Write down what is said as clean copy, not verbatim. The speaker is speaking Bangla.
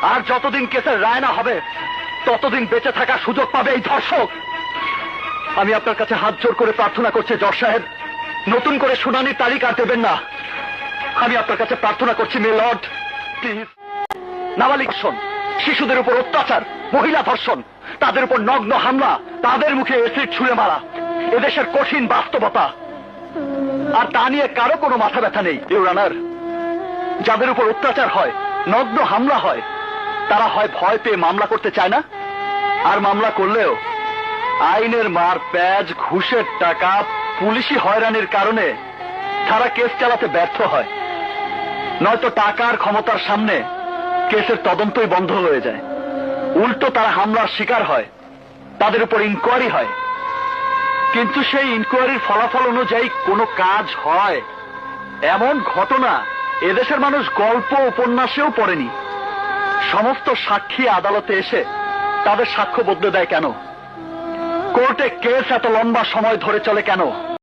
আর যতদিন কেসের রায় না হবে ততদিন বেঁচে থাকার সুযোগ পাবে এই ধর্ষক। আমি আপনার কাছে হাত জোর করে প্রার্থনা করছি জজ সাহেব, নতুন করে শুনানির তারিখ আর দেবেন না। আমি আপনার কাছে প্রার্থনা করছি মে লর্ড, প্লিজ। নাবালিক ধর্ষণ, শিশুদের উপর অত্যাচার, মহিলা ধর্ষণ, তাদের উপর নগ্ন হামলা, তাদের মুখে এসিড ছুঁড়ে মারা এদেশের কঠিন বাস্তবতা। আর তা নিয়ে কারো কোনো মাথা ব্যথা নেই। ইউর অনার, যাদের উপর অত্যাচার হয়, নগ্ন হামলা হয়, তারা হয় ভয় পেয়ে মামলা করতে চায় না, আর মামলা করলেও আইনের মার প্যাচ, ঘুষের টাকা, পুলিশি হয়রানির কারণে তারা কেস চালাতে ব্যর্থ হয়। নয়তো টাকার ক্ষমতার সামনে কেসের তদন্তই বন্ধ হয়ে যায়। উল্টো তারা হামলার শিকার হয়, তাদের উপর ইনকোয়ারি হয়, কিন্তু সেই ইনকোয়ারির ফলাফল অনুযায়ী কোনো কাজ হয় এমন ঘটনা এদেশের মানুষ গল্প উপন্যাসেও পড়েনি। সমস্ত সাক্ষী আদালতে এসে তাদের সাক্ষ্য বদলে দেয় কেন? কোর্টে কেস এত লম্বা সময় ধরে চলে কেন?